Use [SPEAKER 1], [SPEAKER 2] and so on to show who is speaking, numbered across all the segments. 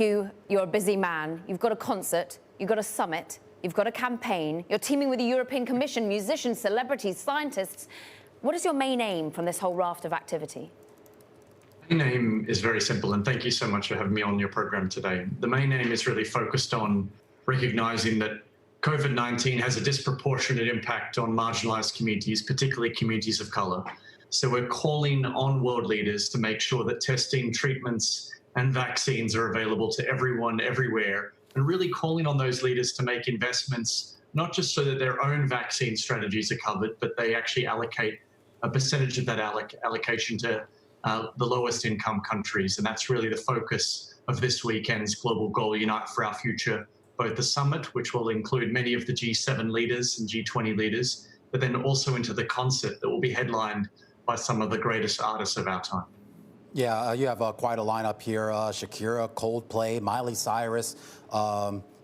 [SPEAKER 1] Hugh, you're a busy man. You've got a concert, you've got a summit, you've got a campaign, you're teaming with the European Commission, musicians, celebrities, scientists. What is your main aim from this whole raft of activity?
[SPEAKER 2] The main aim is very simple, and thank you so much for having me on your program today. The main aim is really focused on recognizing that COVID-19 has a disproportionate impact on marginalized communities, particularly communities of color. So we're calling on world leaders to make sure that testing, treatments, and vaccines are available to everyone, everywhere, and really calling on those leaders to make investments, not just so that their own vaccine strategies are covered, but they actually allocate a percentage of that allocation to the lowest income countries. And that's really the focus of this weekend's Global Goal Unite for Our Future, both the summit, which will include many of the G7 leaders and G20 leaders, but then also into the concert that will be headlined by some of the greatest artists of our time.
[SPEAKER 3] Yeah, you have quite a lineup here. Shakira, Coldplay, Miley Cyrus,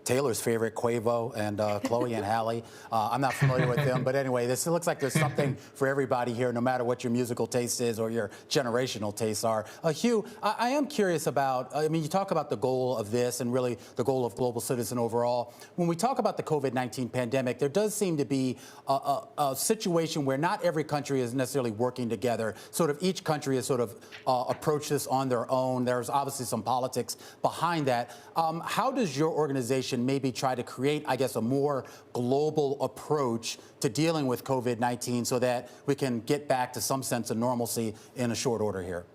[SPEAKER 3] Taylor's favorite, Quavo, and Chloe and Halle. I'm not familiar with them, but anyway, it looks like there's something for everybody here, no matter what your musical taste is or your generational tastes are. Hugh, I am curious about, I mean, you talk about the goal of this and really the goal of Global Citizen overall. When we talk about the COVID-19 pandemic, there does seem to be a situation where not every country is necessarily working together. Sort of each country has sort of approached this on their own. There's obviously some politics behind that. How does your organization maybe try to create, I guess, a more global approach to dealing with COVID-19 so that we can get back to some sense of normalcy in a short order here?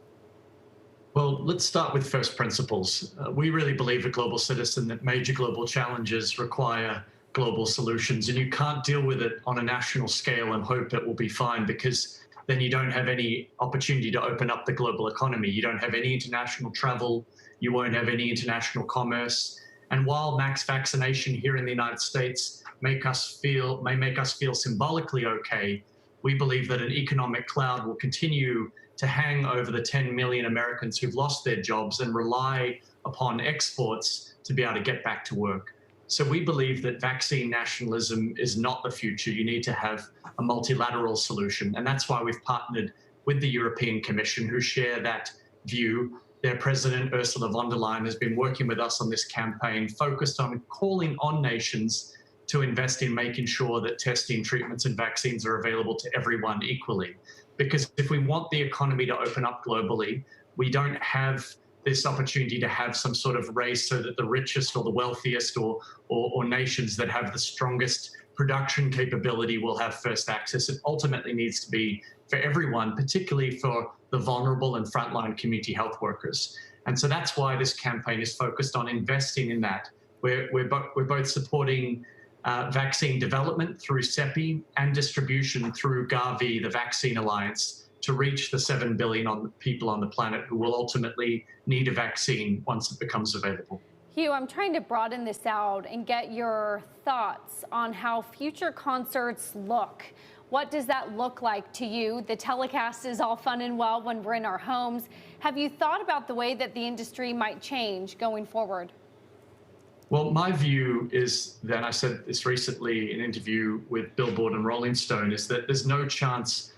[SPEAKER 2] Well, let's start with first principles. We really believe at Global Citizen that major global challenges require global solutions, and you can't deal with it on a national scale and hope it will be fine, because then you don't have any opportunity to open up the global economy. You don't have any international travel. You won't have any international commerce. And while max vaccination here in the United States may make us feel symbolically okay, we believe that an economic cloud will continue to hang over the 10 million Americans who've lost their jobs and rely upon exports to be able to get back to work. So we believe that vaccine nationalism is not the future. You need to have a multilateral solution. And that's why we've partnered with the European Commission, who share that view. Their president, Ursula von der Leyen, has been working with us on this campaign, focused on calling on nations to invest in making sure that testing, treatments, and vaccines are available to everyone equally. Because if we want the economy to open up globally, we don't have this opportunity to have some sort of race so that the richest or the wealthiest or nations that have the strongest production capability will have first access. It ultimately needs to be for everyone, particularly for the vulnerable and frontline community health workers. And so that's why this campaign is focused on investing in that. We're both supporting vaccine development through CEPI and distribution through Gavi, the Vaccine Alliance, to reach the 7 billion people on the planet who will ultimately need a vaccine once it becomes available.
[SPEAKER 4] Hugh, I'm trying to broaden this out and get your thoughts on how future concerts look. What does that look like to you? The telecast is all fun and well when we're in our homes. Have you thought about the way that the industry might change going forward?
[SPEAKER 2] Well, my view is that, I said this recently in an interview with Billboard and Rolling Stone, is that there's no chance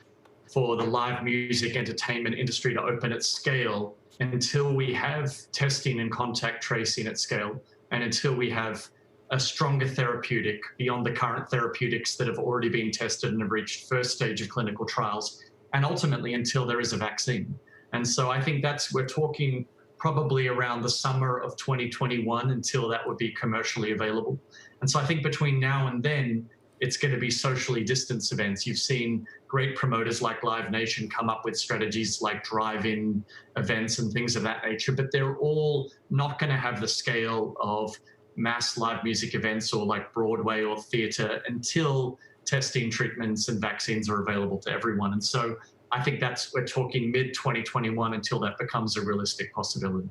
[SPEAKER 2] for the live music entertainment industry to open at scale until we have testing and contact tracing at scale, and until we have a stronger therapeutic beyond the current therapeutics that have already been tested and have reached first stage of clinical trials, and ultimately until there is a vaccine. And so I think we're talking probably around the summer of 2021 until that would be commercially available. And so I think between now and then, it's going to be socially distanced events. You've seen great promoters like Live Nation come up with strategies like drive-in events and things of that nature, but they're all not going to have the scale of mass live music events or like Broadway or theater until testing, treatments, and vaccines are available to everyone. And so I think we're talking mid-2021 until that becomes a realistic possibility.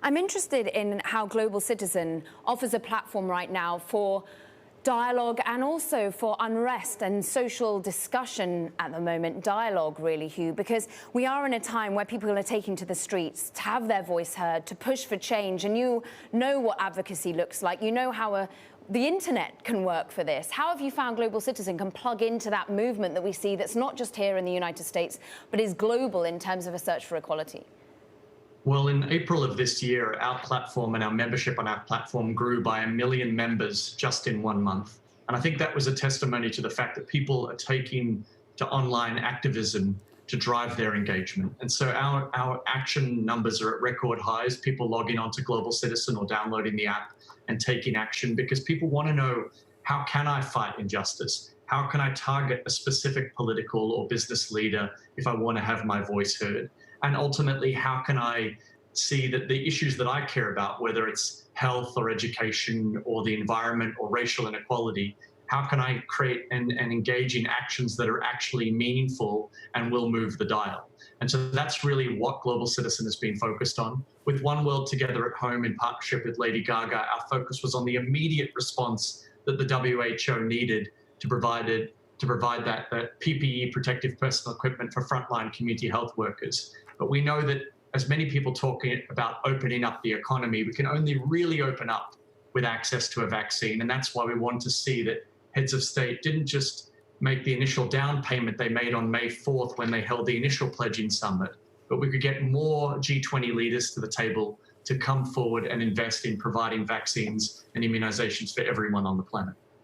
[SPEAKER 1] I'm interested in how Global Citizen offers a platform right now for dialogue and also for unrest and social discussion at the moment. Dialogue, really, Hugh, because we are in a time where people are taking to the streets to have their voice heard, to push for change. And you know what advocacy looks like. You know how the internet can work for this. How have you found Global Citizen can plug into that movement that we see that's not just here in the United States, but is global in terms of a search for equality?
[SPEAKER 2] Well, in April of this year, our platform and our membership on our platform grew by 1 million members just in 1 month. And I think that was a testimony to the fact that people are taking to online activism to drive their engagement. And so our action numbers are at record highs, people logging onto Global Citizen or downloading the app and taking action, because people want to know, how can I fight injustice? How can I target a specific political or business leader if I want to have my voice heard? And ultimately, how can I see that the issues that I care about, whether it's health or education or the environment or racial inequality, how can I create and engage in actions that are actually meaningful and will move the dial? And so that's really what Global Citizen has been focused on. With One World Together at Home in partnership with Lady Gaga, our focus was on the immediate response that the WHO needed to provide that PPE, protective personal equipment, for frontline community health workers. But we know that as many people talking about opening up the economy, we can only really open up with access to a vaccine. And that's why we want to see that heads of state didn't just make the initial down payment they made on May 4th when they held the initial pledging summit, but we could get more G20 leaders to the table to come forward and invest in providing vaccines and immunizations for everyone on the planet.